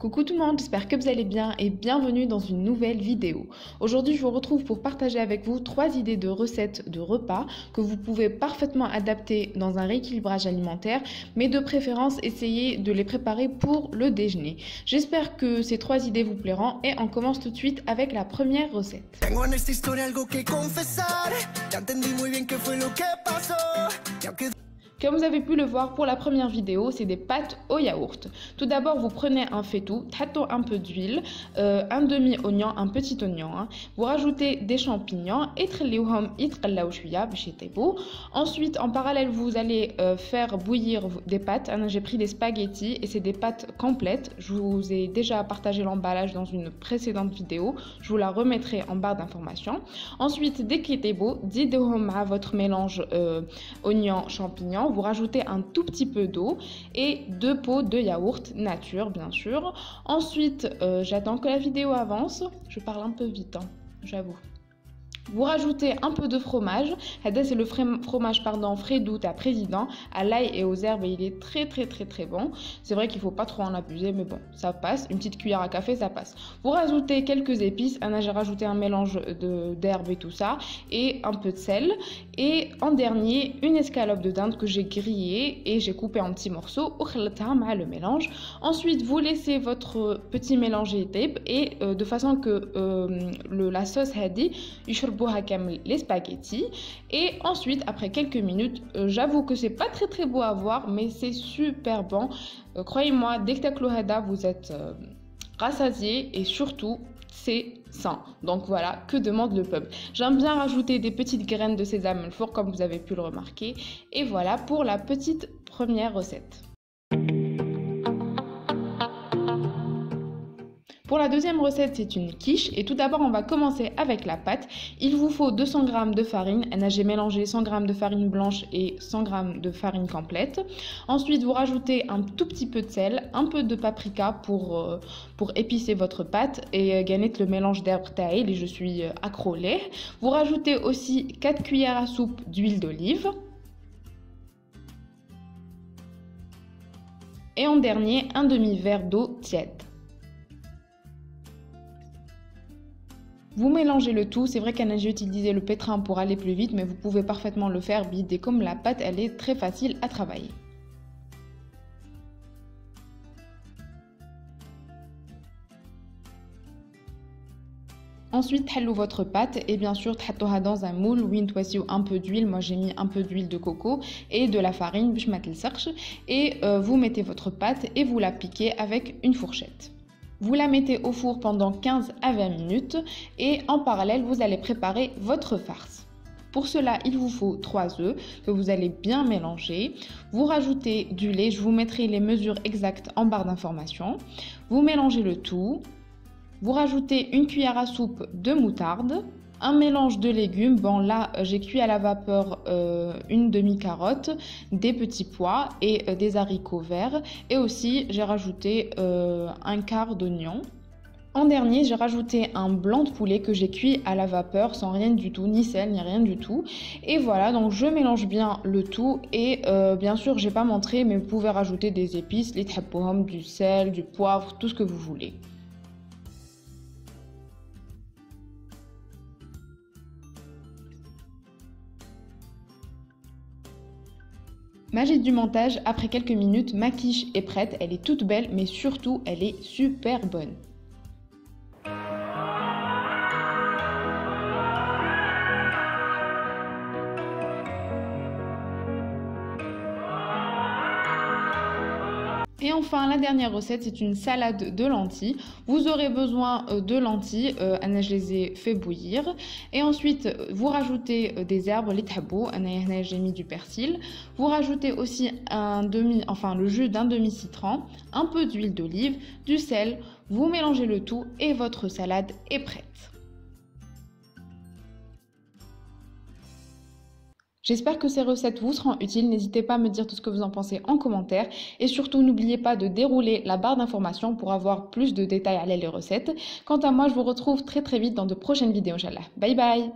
Coucou tout le monde, j'espère que vous allez bien et bienvenue dans une nouvelle vidéo. Aujourd'hui, je vous retrouve pour partager avec vous 3 idées de recettes de repas que vous pouvez parfaitement adapter dans un rééquilibrage alimentaire, mais de préférence, essayez de les préparer pour le déjeuner. J'espère que ces 3 idées vous plairont et on commence tout de suite avec la première recette. Comme vous avez pu le voir pour la première vidéo, c'est des pâtes au yaourt. Tout d'abord, vous prenez un faitout, un peu d'huile, un demi-oignon, un petit oignon. Vous rajoutez des champignons et ensuite, en parallèle, vous allez faire bouillir des pâtes. J'ai pris des spaghettis et c'est des pâtes complètes. Je vous ai déjà partagé l'emballage dans une précédente vidéo. Je vous la remettrai en barre d'informations. Ensuite, dès qu'il est beau, dites-le à votre mélange oignon-champignons. Vous rajoutez un tout petit peu d'eau et 2 pots de yaourt nature, bien sûr. Ensuite, j'attends que la vidéo avance. Je parle un peu vite, j'avoue. Vous rajoutez un peu de fromage. C'est le fromage frais doux à président à l'ail et aux herbes et il est très bon. C'est vrai qu'il ne faut pas trop en abuser, mais bon, ça passe. Une petite cuillère à café, ça passe. Vous rajoutez quelques épices. J'ai rajouté un mélange d'herbes et tout ça et un peu de sel. Et en dernier, une escalope de dinde que j'ai grillée et j'ai coupé en petits morceaux. Le mélange. Ensuite, vous laissez votre petit mélange et de façon que la sauce hadi les spaghettis et ensuite après quelques minutes, j'avoue que c'est pas très beau à voir mais c'est super bon. Croyez-moi, dès que t'as hada, vous êtes rassasié et surtout c'est sain. Donc voilà, que demande le peuple. J'aime bien rajouter des petites graines de sésame fort comme vous avez pu le remarquer. Et voilà pour la petite première recette. Pour la deuxième recette, c'est une quiche et tout d'abord on va commencer avec la pâte. Il vous faut 200 g de farine. J'ai mélangé 100 g de farine blanche et 100 g de farine complète. Ensuite, vous rajoutez un tout petit peu de sel, un peu de paprika pour épicer votre pâte et gagner le mélange d'herbes taillées et je suis accro au lait. Vous rajoutez aussi 4 cuillères à soupe d'huile d'olive. Et en dernier, un demi-verre d'eau tiède. Vous mélangez le tout, c'est vrai j'ai utilisé le pétrin pour aller plus vite, mais vous pouvez parfaitement le faire vite et comme la pâte, elle est très facile à travailler. Ensuite, thalou votre pâte et bien sûr, thatouha dans un moule où une un peu d'huile. Moi, j'ai mis un peu d'huile de coco et de la farine, et vous mettez votre pâte et vous la piquez avec une fourchette. Vous la mettez au four pendant 15 à 20 minutes et en parallèle, vous allez préparer votre farce. Pour cela, il vous faut 3 œufs que vous allez bien mélanger. Vous rajoutez du lait, je vous mettrai les mesures exactes en barre d'informations. Vous mélangez le tout. Vous rajoutez une cuillère à soupe de moutarde. Un mélange de légumes, bon là j'ai cuit à la vapeur une demi-carotte, des petits pois et des haricots verts et aussi j'ai rajouté un quart d'oignon. En dernier, j'ai rajouté un blanc de poulet que j'ai cuit à la vapeur sans rien du tout, ni sel, ni rien du tout. Et voilà, donc je mélange bien le tout et bien sûr j'ai pas montré mais vous pouvez rajouter des épices, les thabouhom, du sel, du poivre, tout ce que vous voulez. Magie du montage, après quelques minutes, ma quiche est prête, elle est toute belle mais surtout elle est super bonne. Et enfin, la dernière recette, c'est une salade de lentilles. Vous aurez besoin de lentilles, je les ai fait bouillir. Et ensuite, vous rajoutez des herbes, les tabous, j'ai mis du persil. Vous rajoutez aussi le jus d'un demi-citron, un peu d'huile d'olive, du sel. Vous mélangez le tout et votre salade est prête. J'espère que ces recettes vous seront utiles, n'hésitez pas à me dire tout ce que vous en pensez en commentaire et surtout n'oubliez pas de dérouler la barre d'informations pour avoir plus de détails à les recettes. Quant à moi, je vous retrouve très vite dans de prochaines vidéos, Inch'Allah. Bye bye.